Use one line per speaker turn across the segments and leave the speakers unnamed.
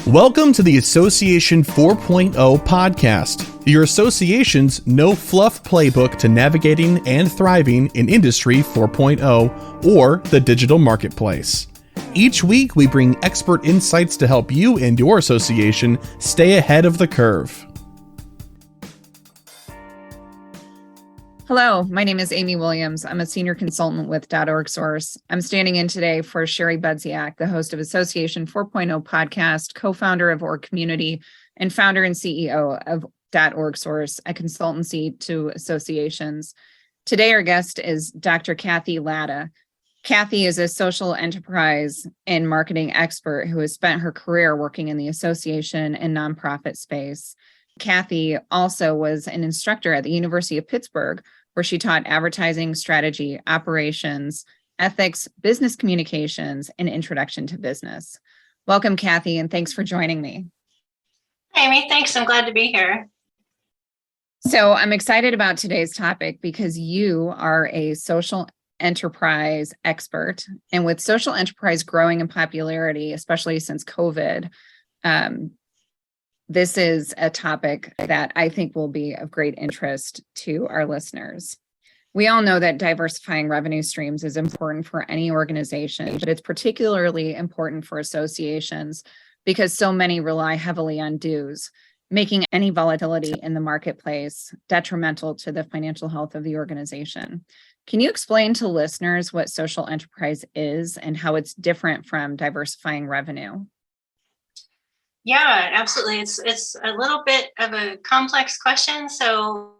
Welcome to the Association 4.0 podcast, your association's no-fluff playbook to navigating and thriving in Industry 4.0 or the digital marketplace. Each week, we bring expert insights to help you and your association stay ahead of the curve.
Hello, my name is Amy Williams. I'm a senior consultant with .org Source. I'm standing in today for Sherry Budziak, the host of Association 4.0 podcast, co-founder of Org Community, and founder and CEO of .org Source, a consultancy to associations. Today, our guest is Dr. Cathy Lada. Cathy is a social enterprise and marketing expert who has spent her career working in the association and nonprofit space. Cathy also was an instructor at the University of Pittsburgh, where she taught advertising, strategy, operations, ethics, business communications, and introduction to business. Welcome, Cathy, and thanks for joining me.
Hi, Amy. Thanks. I'm glad to be here.
So I'm excited about today's topic because you are a social enterprise expert. And with social enterprise growing in popularity, especially since COVID, this is a topic that I think will be of great interest to our listeners. We all know that diversifying revenue streams is important for any organization, but it's particularly important for associations because so many rely heavily on dues, making any volatility in the marketplace detrimental to the financial health of the organization. Can you explain to listeners what social enterprise is and how it's different from diversifying revenue?
Yeah, absolutely. It's a little bit of a complex question, so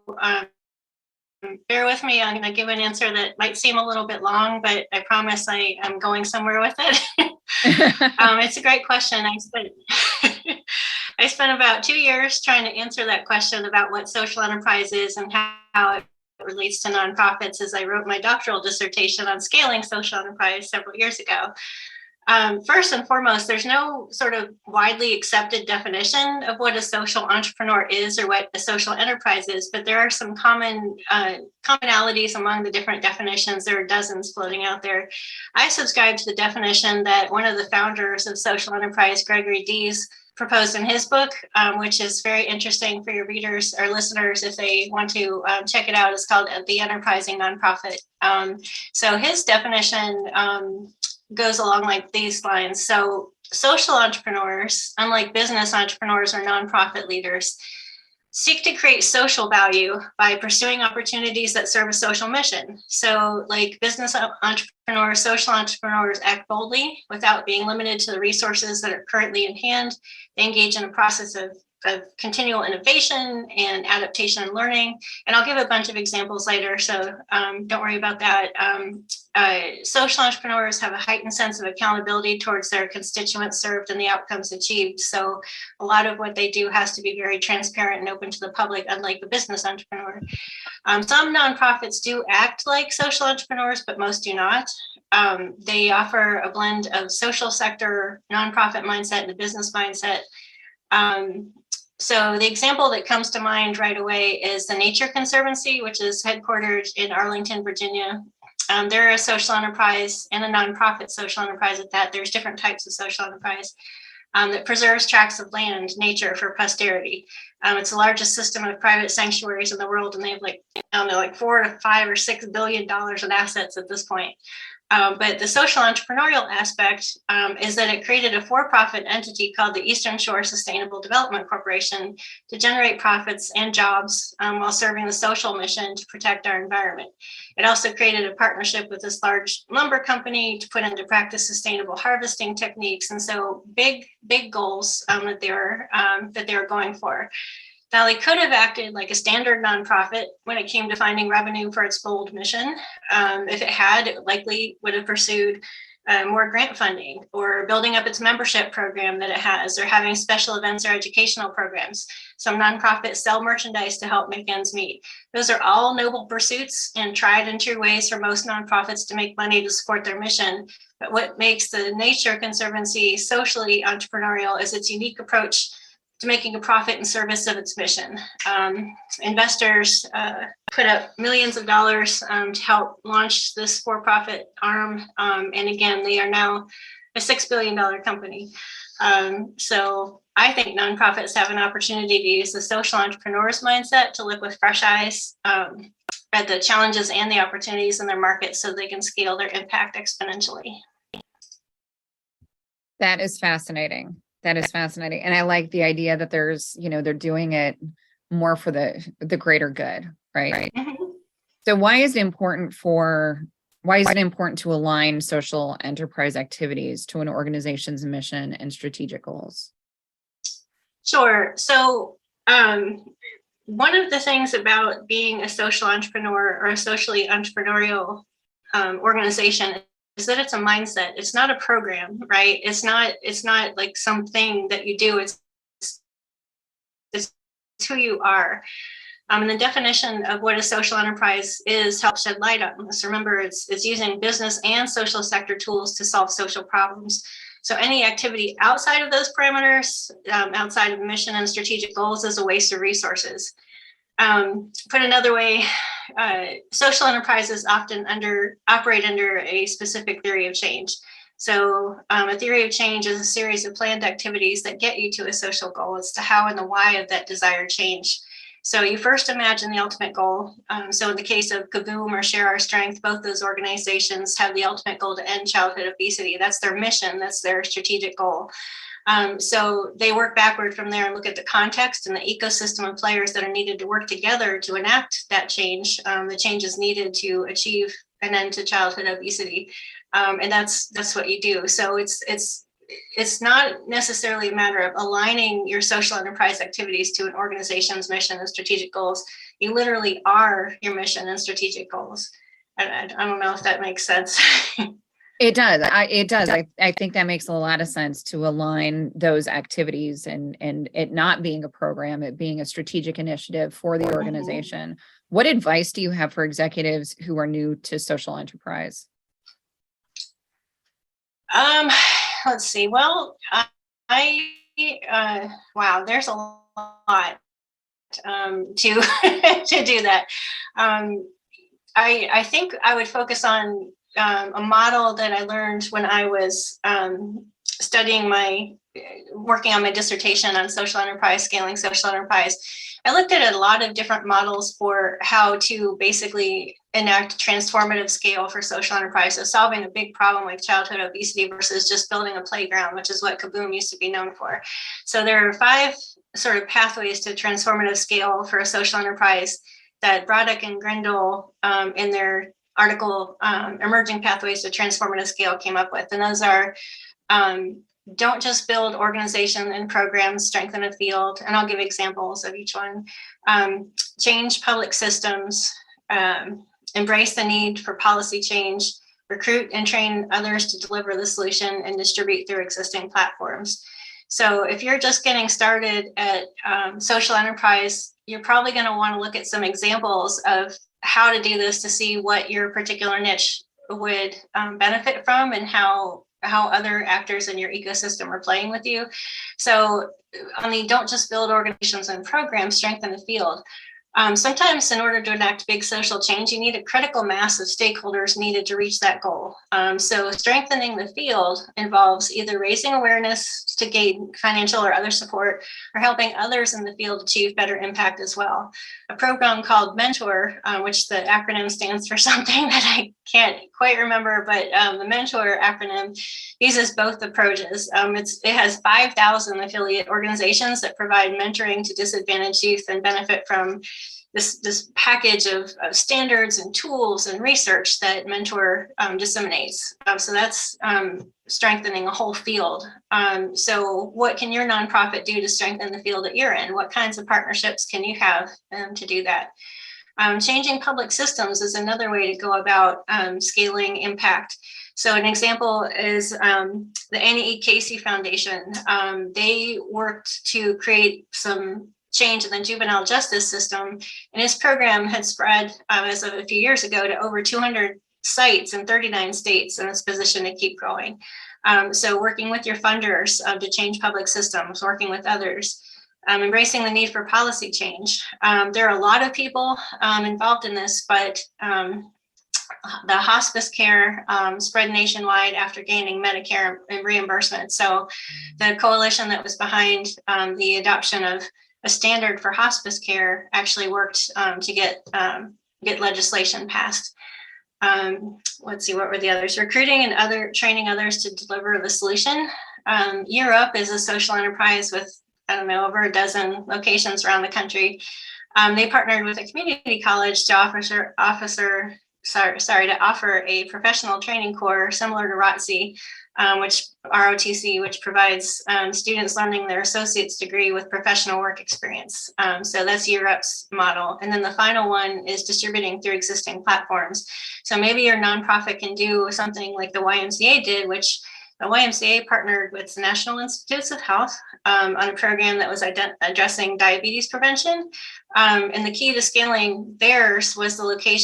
bear with me. I'm going to give an answer that might seem a little bit long, but I promise I am going somewhere with it. It's a great question. I spent about 2 years trying to answer that question about what social enterprise is and how it relates to nonprofits as I wrote my doctoral dissertation on scaling social enterprise several years ago. First and foremost, there's no sort of widely accepted definition of what a social entrepreneur is or what a social enterprise is, but there are some commonalities among the different definitions. There are dozens floating out there. I subscribe to the definition that one of the founders of social enterprise, Gregory Dees, proposed in his book, which is very interesting for your readers or listeners if they want to check it out. It's called The Enterprising Nonprofit. So his definition goes along like these lines. So social entrepreneurs, unlike business entrepreneurs or nonprofit leaders, seek to create social value by pursuing opportunities that serve a social mission. So like business entrepreneurs, social entrepreneurs act boldly without being limited to the resources that are currently in hand. They engage in a process of continual innovation and adaptation and learning. And I'll give a bunch of examples later, so don't worry about that. Social entrepreneurs have a heightened sense of accountability towards their constituents served and the outcomes achieved. So a lot of what they do has to be very transparent and open to the public, unlike the business entrepreneur. Some nonprofits do act like social entrepreneurs, but most do not. They offer a blend of social sector, nonprofit mindset, and a business mindset. So the example that comes to mind right away is the Nature Conservancy, which is headquartered in Arlington, Virginia. They're a social enterprise and a nonprofit social enterprise at that. There's different types of social enterprise that preserves tracts of land, nature for posterity. It's the largest system of private sanctuaries in the world, and they have like $4 to $5 or $6 billion in assets at this point. But the social entrepreneurial aspect is that it created a for-profit entity called the Eastern Shore Sustainable Development Corporation to generate profits and jobs while serving the social mission to protect our environment. It also created a partnership with this large lumber company to put into practice sustainable harvesting techniques. And so big goals that they were going for. Now, they could have acted like a standard nonprofit when it came to finding revenue for its bold mission. If it had, it likely would have pursued more grant funding or building up its membership program that it has, or having special events or educational programs. Some nonprofits sell merchandise to help make ends meet. Those are all noble pursuits and tried and true ways for most nonprofits to make money to support their mission. But what makes the Nature Conservancy socially entrepreneurial is its unique approach to making a profit in service of its mission. Investors put up millions of dollars to help launch this for-profit arm. And again, they are now a $6 billion company. So I think nonprofits have an opportunity to use the social entrepreneur's mindset to look with fresh eyes at the challenges and the opportunities in their market so they can scale their impact exponentially.
That is fascinating. That is fascinating. And I like the idea that there's, they're doing it more for the greater good, right?
Mm-hmm.
So why is it important to align social enterprise activities to an organization's mission and strategic goals?
Sure. So one of the things about being a social entrepreneur or a socially entrepreneurial organization is that it's a mindset. It's not a program, right? It's not like something that you do. It's who you are. And the definition of what a social enterprise is helps shed light on this. Remember, it's using business and social sector tools to solve social problems. So any activity outside of those parameters, outside of mission and strategic goals, is a waste of resources. Put another way, social enterprises often operate under a specific theory of change. So a theory of change is a series of planned activities that get you to a social goal as to how and the why of that desired change. So you first imagine the ultimate goal. So in the case of Kaboom or Share Our Strength, both those organizations have the ultimate goal to end childhood obesity. That's their mission. That's their strategic goal. So they work backward from there and look at the context and the ecosystem of players that are needed to work together to enact that change, the changes needed to achieve an end to childhood obesity. And that's what you do. So it's not necessarily a matter of aligning your social enterprise activities to an organization's mission and strategic goals. You literally are your mission and strategic goals. I don't know if that makes sense.
It does. It does. I think that makes a lot of sense to align those activities and it not being a program, it being a strategic initiative for the organization. What advice do you have for executives who are new to social enterprise?
Let's see. Well, wow, there's a lot to to do that. I think I would focus on a model that I learned when I was working on my dissertation on social enterprise, scaling social enterprise. I looked at a lot of different models for how to basically enact transformative scale for social enterprise. So solving a big problem like childhood obesity versus just building a playground, which is what Kaboom used to be known for. So there are 5 sort of pathways to transformative scale for a social enterprise that Braddock and Grindle in their article, Emerging Pathways to Transformative Scale, came up with. And those are, don't just build organization and programs, strengthen a field, and I'll give examples of each one. Change public systems, embrace the need for policy change, recruit and train others to deliver the solution, and distribute through existing platforms. So if you're just getting started at social enterprise, you're probably going to want to look at some examples of how to do this to see what your particular niche would benefit from and how other actors in your ecosystem are playing with you. So on the don't just build organizations and programs, strengthen the field. Sometimes in order to enact big social change, you need a critical mass of stakeholders needed to reach that goal. So strengthening the field involves either raising awareness to gain financial or other support, or helping others in the field achieve better impact as well. A program called Mentor, which the acronym stands for something that I can't quite remember, but the Mentor acronym uses both approaches. It has 5,000 affiliate organizations that provide mentoring to disadvantaged youth and benefit from this package of standards and tools and research that Mentor disseminates. So that's strengthening a whole field. So what can your nonprofit do to strengthen the field that you're in? What kinds of partnerships can you have to do that? Changing public systems is another way to go about scaling impact. So an example is the Annie E. Casey Foundation. They worked to create some change in the juvenile justice system, and his program had spread as of a few years ago to over 200 sites in 39 states, and it's positioned to keep growing. So working with your funders to change public systems, working with others, embracing the need for policy change. There are a lot of people involved in this, but the hospice care spread nationwide after gaining Medicare and reimbursement. So the coalition that was behind the adoption of a standard for hospice care actually worked to get legislation passed. Let's see, what were the others? Recruiting and training others to deliver the solution. Year Up is a social enterprise with, I don't know, over a dozen locations around the country. They partnered with a community college to offer a professional training core similar to ROTC, which provides students learning their associate's degree with professional work experience. So that's Year Up's model. And then the final one is distributing through existing platforms. So maybe your nonprofit can do something like the YMCA did, which the YMCA partnered with the National Institutes of Health on a program that was addressing diabetes prevention. And the key to scaling theirs was the key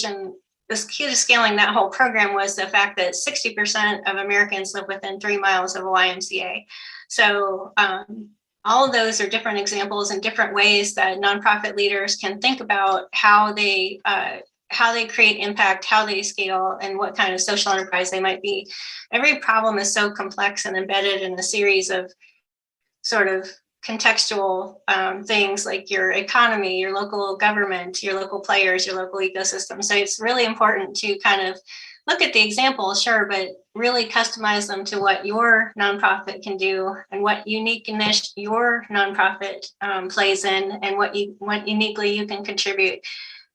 to scaling that whole program was the fact that 60% of Americans live within 3 miles of a YMCA. So all of those are different examples and different ways that nonprofit leaders can think about how they create impact, how they scale, and what kind of social enterprise they might be. Every problem is so complex and embedded in a series of sort of contextual things like your economy, your local government, your local players, your local ecosystem. So it's really important to kind of look at the examples, sure, but really customize them to what your nonprofit can do and what unique niche your nonprofit plays in and what uniquely you can contribute.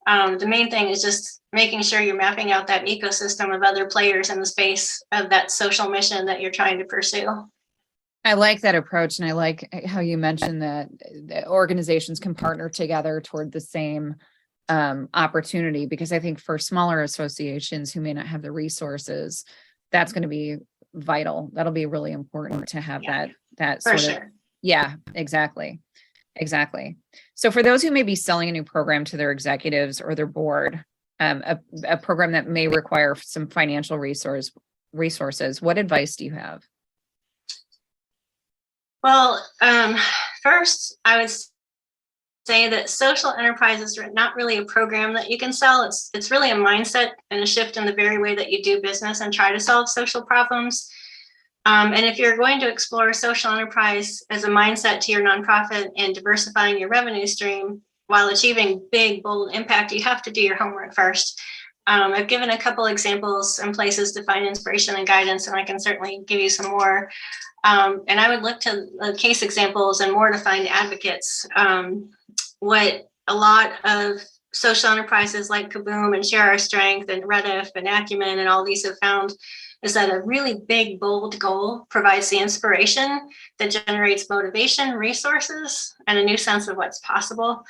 The main thing is just making sure you're mapping out that ecosystem of other players in the space of that social mission that you're trying to pursue.
I like that approach. And I like how you mentioned that the organizations can partner together toward the same opportunity, because I think for smaller associations who may not have the resources, that's going to be vital. That'll be really important to have that sort of. Yeah, exactly. So for those who may be selling a new program to their executives or their board, a program that may require some financial resources, what advice do you have?
Well, first, I would say that social enterprise is not really a program that you can sell. It's really a mindset and a shift in the very way that you do business and try to solve social problems. And if you're going to explore social enterprise as a mindset to your nonprofit and diversifying your revenue stream while achieving big, bold impact, you have to do your homework first. I've given a couple examples and places to find inspiration and guidance, and I can certainly give you some more. And I would look to case examples and more to find advocates. What a lot of social enterprises like Kaboom and Share Our Strength and Rediff and Acumen and all these have found is that a really big, bold goal provides the inspiration that generates motivation, resources, and a new sense of what's possible.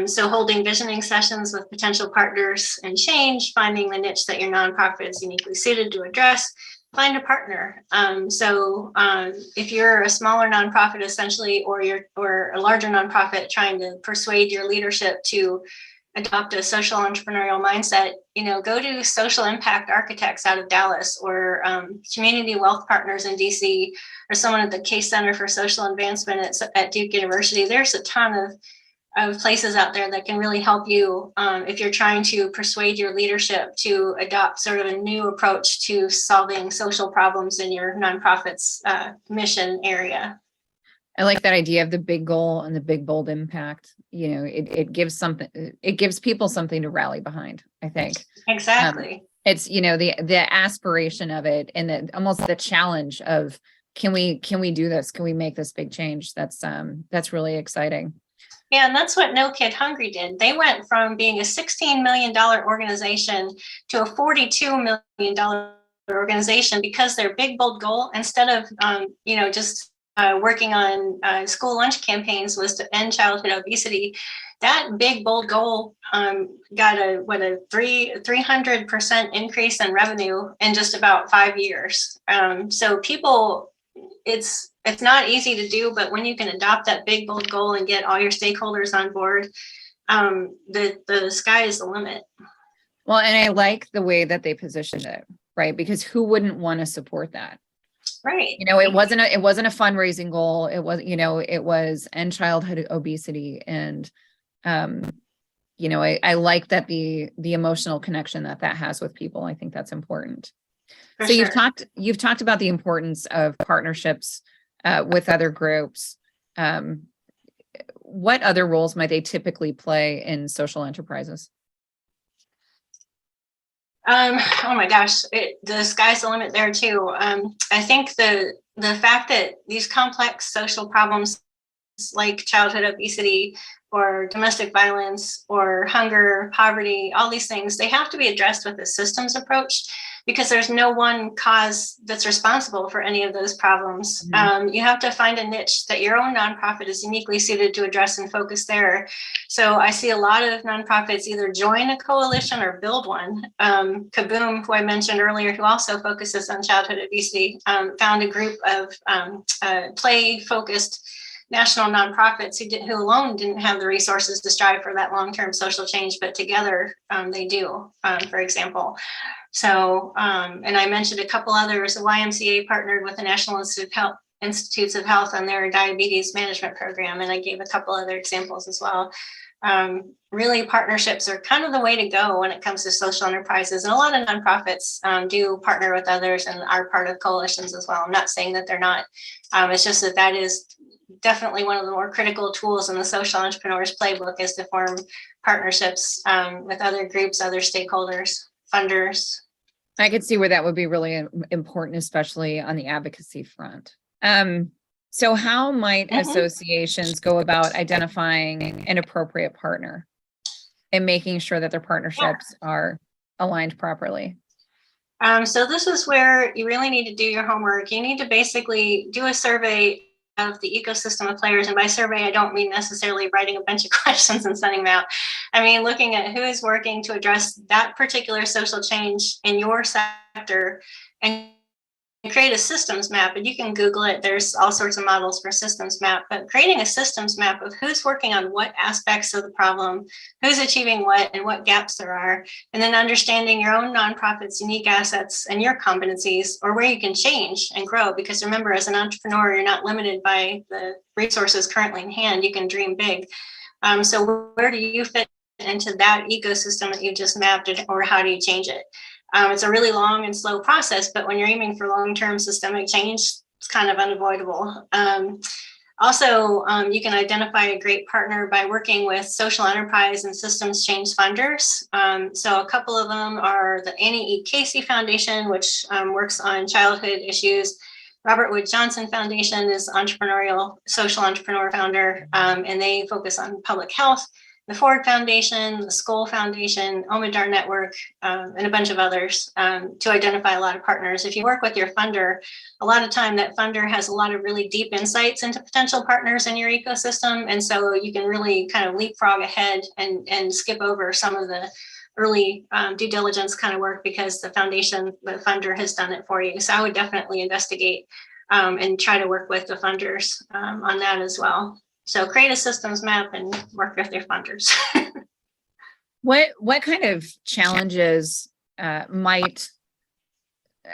So holding visioning sessions with potential partners and change, finding the niche that your nonprofit is uniquely suited to address, find a partner. If you're a smaller nonprofit essentially, or a larger nonprofit trying to persuade your leadership to adopt a social entrepreneurial mindset, go to Social Impact Architects out of Dallas, or Community Wealth Partners in DC, or someone at the Case Center for Social Advancement at Duke University. There's a ton of places out there that can really help you if you're trying to persuade your leadership to adopt sort of a new approach to solving social problems in your nonprofit's mission area.
I like that idea of the big goal and the big, bold impact. It gives people something to rally behind, I think.
Exactly.
It's, the aspiration of it, and almost the challenge of, can we do this? Can we make this big change? That's really exciting.
Yeah, and that's what No Kid Hungry did. They went from being a $16 million organization to a $42 million organization because their big, bold goal, instead of, just working on school lunch campaigns, was to end childhood obesity. That big, bold goal got a 300% increase in revenue in just about 5 years. So people, it's not easy to do, but when you can adopt that big, bold goal and get all your stakeholders on board, the sky is the limit.
Well, and I like the way that they positioned it, right? Because who wouldn't want to support that?
Right.
It wasn't a fundraising goal. It was, it was end childhood obesity, and I like that the emotional connection that has with people. I think that's important.
For
So
sure.
you've talked about the importance of partnerships with other groups. What other roles might they typically play in social enterprises?
Oh my gosh, the sky's the limit there too. I think the fact that these complex social problems like childhood obesity or domestic violence or hunger, poverty, all these things, they have to be addressed with a systems approach because there's no one cause that's responsible for any of those problems. You have to find a niche that your own nonprofit is uniquely suited to address and focus there. So I see a lot of nonprofits either join a coalition or build one. Kaboom, who I mentioned earlier, who also focuses on childhood obesity, found a group of play-focused national nonprofits who alone didn't have the resources to strive for that long-term social change, but together they do, for example. So, and I mentioned a couple others. The YMCA partnered with the National Institutes of Health on their diabetes management program, and I gave a couple other examples as well. Really, partnerships are kind of the way to go when it comes to social enterprises, and a lot of nonprofits do partner with others and are part of coalitions as well. I'm not saying that they're not. It's just that is definitely one of the more critical tools in the social entrepreneurs playbook is to form partnerships with other groups, other stakeholders, funders.
I could see where that would be really important, especially on the advocacy front. So how might associations go about identifying an appropriate partner and making sure that their partnerships are aligned properly?
So this is where you really need to do your homework. You need to basically do a survey of the ecosystem of players. And by survey, I don't mean necessarily writing a bunch of questions and sending them out. I mean, looking at who is working to address that particular social change in your sector and create a systems map. And you can Google it. There's all sorts of models for systems map, but creating a systems map of who's working on what aspects of the problem, who's achieving what, and what gaps there are. And then understanding your own nonprofit's unique assets and your competencies, or where you can change and grow. Because remember, as an entrepreneur, you're not limited by the resources currently in hand. You can dream big. So where do you fit into that ecosystem that you just mapped, or how do you change it? It's a really long and slow process, but when you're aiming for long-term systemic change, it's kind of unavoidable. Also, you can identify a great partner by working with social enterprise and systems change funders. So a couple of them are the Annie E. Casey Foundation, which works on childhood issues. Robert Wood Johnson Foundation is social entrepreneur founder, and they focus on public health. The Ford Foundation, the Skoll Foundation, Omidyar Network, and a bunch of others to identify a lot of partners. If you work with your funder, a lot of time that funder has a lot of really deep insights into potential partners in your ecosystem. And so you can really kind of leapfrog ahead and skip over some of the early due diligence kind of work because the funder has done it for you. So I would definitely investigate and try to work with the funders on that as well. So create a systems map and work with your funders.
What kind of challenges might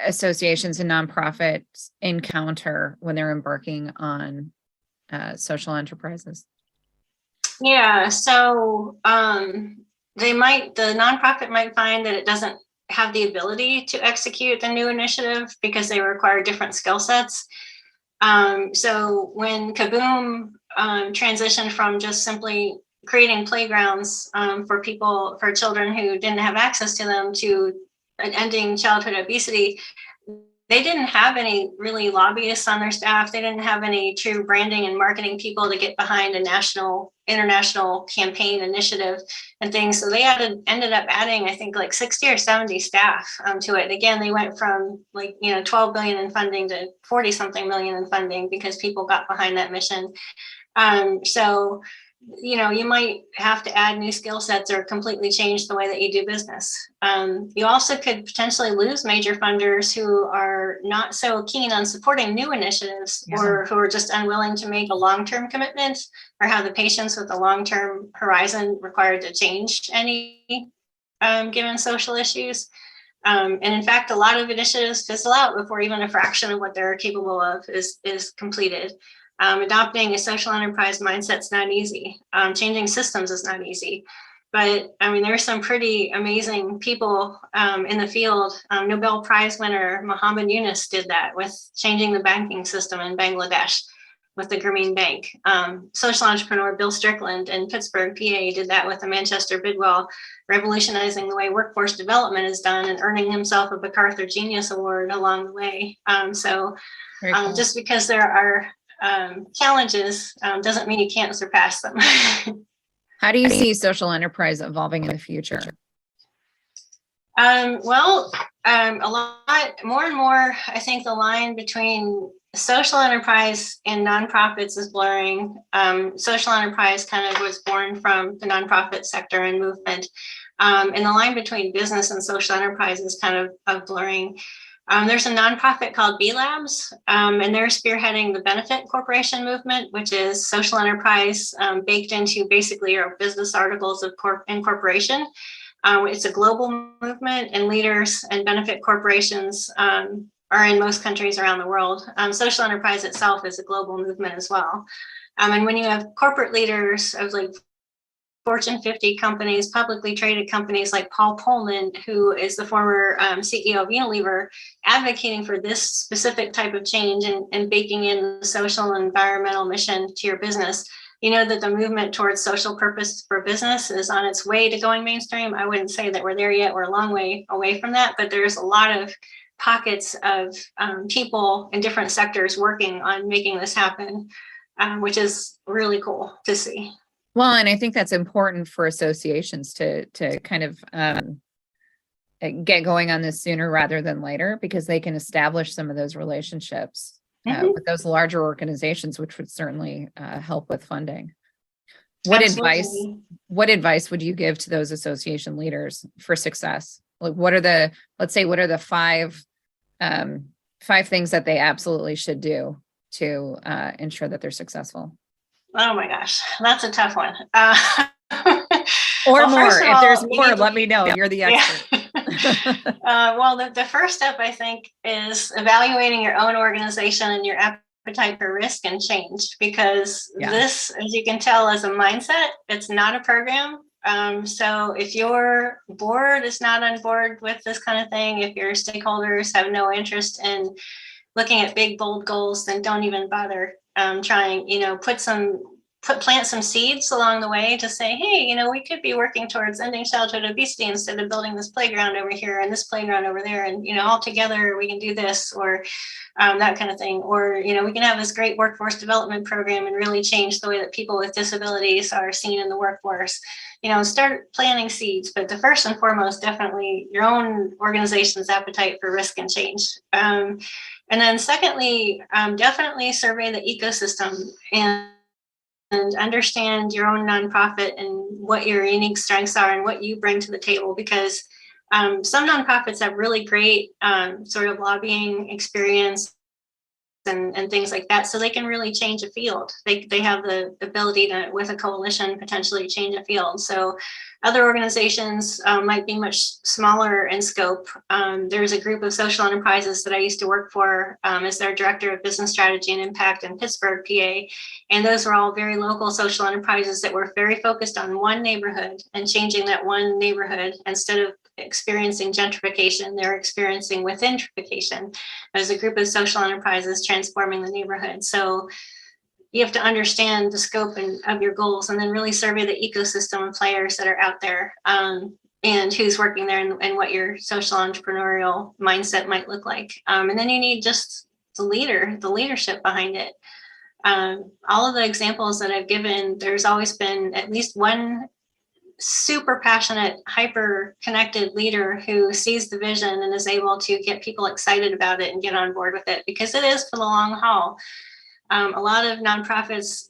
associations and nonprofits encounter when they're embarking on social enterprises?
Yeah, so the nonprofit might find that it doesn't have the ability to execute the new initiative because they require different skill sets. So when Kaboom transitioned from just simply creating playgrounds for children who didn't have access to them to ending childhood obesity, they didn't have any really lobbyists on their staff. They didn't have any true branding and marketing people to get behind a international campaign initiative and things. So they ended up adding, I think, like 60 or 70 staff to it. Again, they went from 12 billion in funding to 40 something million in funding because people got behind that mission. So you might have to add new skill sets or completely change the way that you do business. You also could potentially lose major funders who are not so keen on supporting new initiatives or who are just unwilling to make a long-term commitment or have the patience with the long-term horizon required to change any given social issues. And in fact, a lot of initiatives fizzle out before even a fraction of what they're capable of is completed. Adopting a social enterprise mindset is not easy. Changing systems is not easy. But I mean, there's some pretty amazing people in the field. Nobel Prize winner Muhammad Yunus did that with changing the banking system in Bangladesh with the Grameen Bank. Social entrepreneur Bill Strickland in Pittsburgh, PA, did that with the Manchester Bidwell, revolutionizing the way workforce development is done and earning himself a MacArthur Genius Award along the way. Cool. Just because there are challenges doesn't mean you can't surpass them.
How do you see social enterprise evolving in the future?
A lot more and more, I think the line between social enterprise and nonprofits is blurring. Social enterprise kind of was born from the nonprofit sector and movement. And the line between business and social enterprise is kind of blurring. There's a nonprofit called B Labs, and they're spearheading the Benefit Corporation movement, which is social enterprise baked into basically our business articles of incorporation. It's a global movement, and leaders and benefit corporations are in most countries around the world. Social enterprise itself is a global movement as well. And when you have corporate leaders of like Fortune 50 companies, publicly traded companies like Paul Pullman, who is the former CEO of Unilever, advocating for this specific type of change and baking in the social and environmental mission to your business, you know that the movement towards social purpose for business is on its way to going mainstream. I wouldn't say that we're there yet. We're a long way away from that, but there's a lot of pockets of people in different sectors working on making this happen, which is really cool to see.
Well, and I think that's important for associations to kind of get going on this sooner rather than later, because they can establish some of those relationships with those larger organizations, which would certainly help with funding. What advice would you give to those association leaders for success? Like, what are the five things that they absolutely should do to ensure that they're successful?
Oh my gosh, that's a tough one.
Or more. If there's more, let me know. You're the expert.
Yeah. The first step, I think, is evaluating your own organization and your appetite for risk and change, because this, as you can tell, is a mindset. It's not a program. So if your board is not on board with this kind of thing, if your stakeholders have no interest in looking at big, bold goals, then don't even bother trying. Plant some seeds along the way to say, hey, we could be working towards ending childhood obesity instead of building this playground over here and this playground over there, and all together we can do this, or that kind of thing. Or we can have this great workforce development program and really change the way that people with disabilities are seen in the workforce. Start planting seeds, but the first and foremost, definitely your own organization's appetite for risk and change. And then secondly, definitely survey the ecosystem and understand your own nonprofit and what your unique strengths are and what you bring to the table, because some nonprofits have really great sort of lobbying experience and things like that, so they can really change a field. They have the ability to, with a coalition, potentially change a field. So other organizations might be much smaller in scope. There's a group of social enterprises that I used to work for as their director of business strategy and impact in Pittsburgh, PA. And those were all very local social enterprises that were very focused on one neighborhood and changing that one neighborhood. Instead of experiencing gentrification, they're experiencing withintrification. There's a group of social enterprises transforming the neighborhood. So you have to understand the scope of your goals, and then really survey the ecosystem of players that are out there, and who's working there, and what your social entrepreneurial mindset might look like. And then you need just the leadership behind it. All of the examples that I've given, there's always been at least one super passionate, hyper connected leader who sees the vision and is able to get people excited about it and get on board with it, because it is for the long haul. A lot of nonprofits,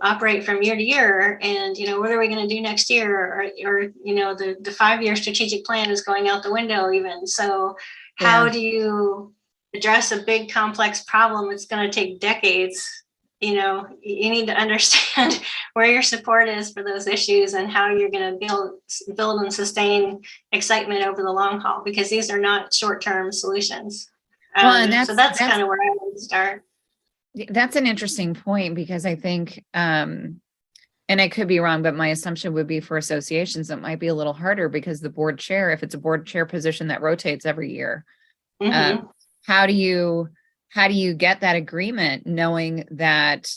operate from year to year, and what are we going to do next year, or the 5-year strategic plan is going out the window even. So how do you address a big complex problem that's going to take decades? You need to understand where your support is for those issues and how you're going to build and sustain excitement over the long haul, because these are not short-term solutions. So that's kind of where I would start.
That's an interesting point, because I think And I could be wrong, but my assumption would be for associations, it might be a little harder because the board chair, if it's a board chair position that rotates every year,
Mhm.
how do you get that agreement knowing that,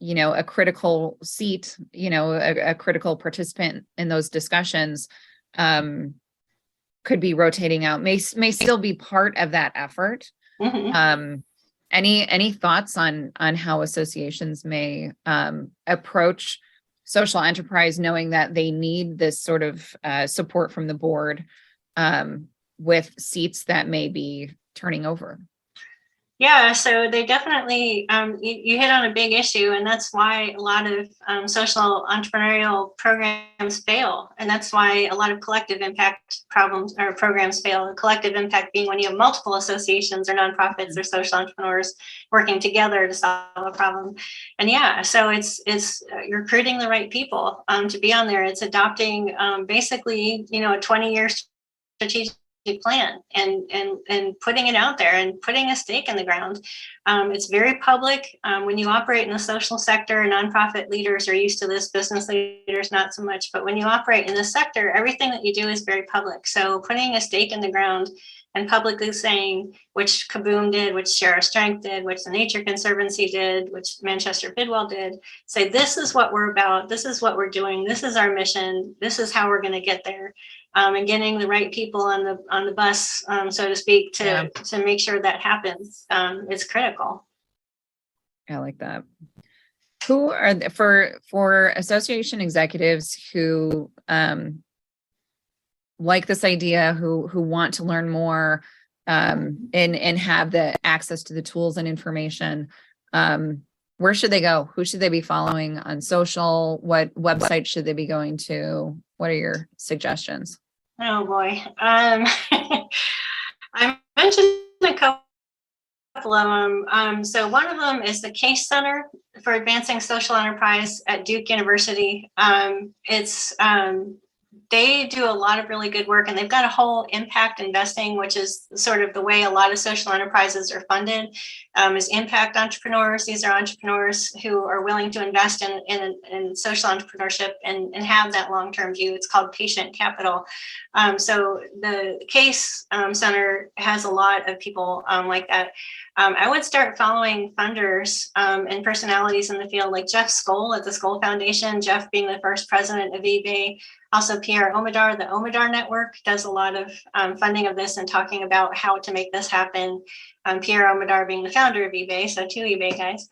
a critical seat, a critical participant in those discussions, could be rotating out, may still be part of that effort.
Mhm.
Any thoughts on how associations may approach social enterprise, knowing that they need this sort of support from the board, with seats that may be turning over?
Yeah, so they definitely, you hit on a big issue, and that's why a lot of social entrepreneurial programs fail. And that's why a lot of collective impact problems or programs fail. Collective impact being when you have multiple associations or nonprofits or social entrepreneurs working together to solve a problem. And yeah, so it's you're recruiting the right people to be on there. It's adopting basically, a 20-year strategic plan and putting it out there and putting a stake in the ground. It's very public. When you operate in the social sector, nonprofit leaders are used to this, business leaders not so much, but when you operate in this sector, everything that you do is very public. So putting a stake in the ground and publicly saying which Kaboom did, which Share Strength did, which the Nature Conservancy did, which Manchester Bidwell did, say this is what we're about, this is what we're doing, this is our mission, this is how we're going to get there. And getting the right people on the bus, so to speak, to make sure that happens is critical.
I like that. Who are for association executives who like this idea, who want to learn more, and have the access to the tools and information? Where should they go? Who should they be following on social? What website should they be going to? What are your suggestions?
Oh boy. I mentioned a couple of them. So one of them is the Case Center for Advancing Social Enterprise at Duke University. They do a lot of really good work, and they've got a whole impact investing, which is sort of the way a lot of social enterprises are funded, is impact entrepreneurs. These are entrepreneurs who are willing to invest in social entrepreneurship and have that long-term view. It's called patient capital. So the Case Center has a lot of people like that. I would start following funders and personalities in the field, like Jeff Skoll at the Skoll Foundation, Jeff being the first president of eBay. Also, Pierre Omidyar, the Omidyar Network, does a lot of funding of this and talking about how to make this happen. Pierre Omidyar being the founder of eBay, so two eBay guys.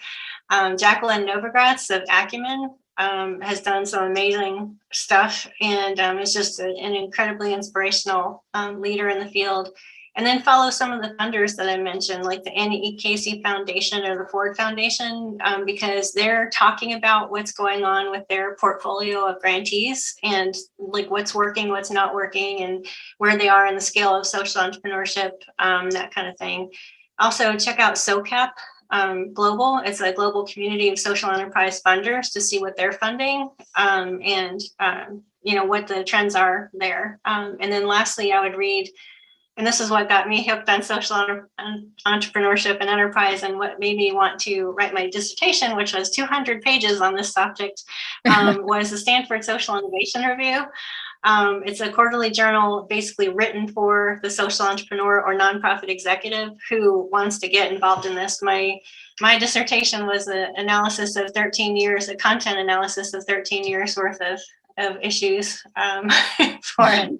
Jacqueline Novogratz of Acumen has done some amazing stuff, and is just an incredibly inspirational leader in the field. And then follow some of the funders that I mentioned, like the Annie E. Casey Foundation or the Ford Foundation, because they're talking about what's going on with their portfolio of grantees and like what's working, what's not working, and where they are in the scale of social entrepreneurship, that kind of thing. Also, check out SOCAP Global. It's a global community of social enterprise funders to see what they're funding, and what the trends are there. And then lastly, I would read, and this is what got me hooked on social entrepreneurship and enterprise, and what made me want to write my dissertation, which was 200 pages on this subject, was the Stanford Social Innovation Review. It's a quarterly journal basically written for the social entrepreneur or nonprofit executive who wants to get involved in this. My dissertation was an analysis of 13 years, a content analysis of 13 years worth of issues for it.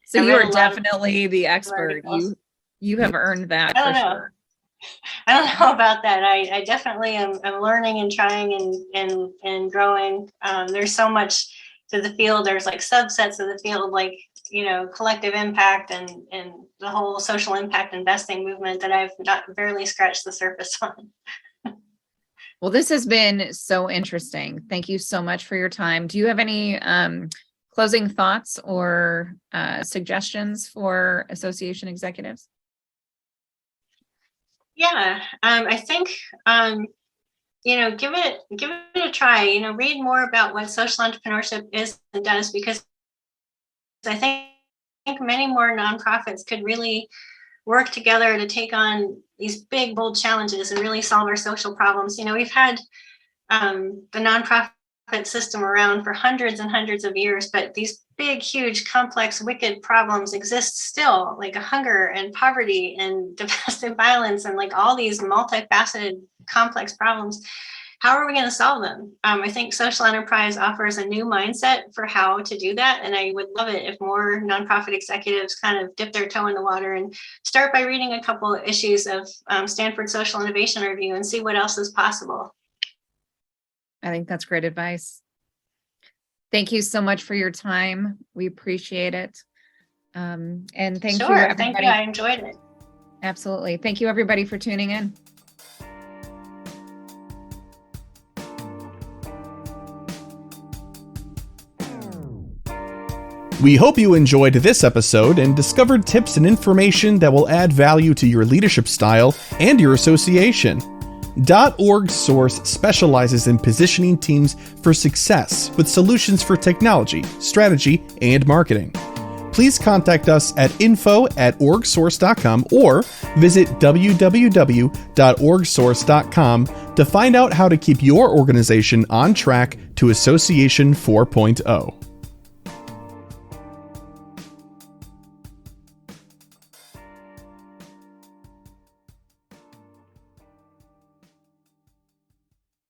So you are definitely the expert. You have earned that for sure.
I don't know about that. I definitely am learning and trying and growing. There's so much to the field. There's like subsets of the field, like, collective impact and the whole social impact investing movement that I've not barely scratched the surface on.
Well, this has been so interesting. Thank you so much for your time. Do you have any closing thoughts or suggestions for association executives?
Yeah, I think, give it a try, read more about what social entrepreneurship is and does, because I think many more nonprofits could really work together to take on these big, bold challenges and really solve our social problems. We've had the nonprofit system around for hundreds and hundreds of years, but these big, huge, complex, wicked problems exist still, like hunger and poverty and domestic violence and like all these multifaceted, complex problems. How are we going to solve them? I think social enterprise offers a new mindset for how to do that. And I would love it if more nonprofit executives kind of dip their toe in the water and start by reading a couple of issues of Stanford Social Innovation Review and see what else is possible.
I think that's great advice. Thank you so much for your time. We appreciate it. And thank you, everybody.
Thank you. I enjoyed it.
Absolutely. Thank you, everybody, for tuning in.
We hope you enjoyed this episode and discovered tips and information that will add value to your leadership style and your association. .org Source specializes in positioning teams for success with solutions for technology, strategy, and marketing. Please contact us at info@orgsource.com or visit www.orgsource.com to find out how to keep your organization on track to Association 4.0.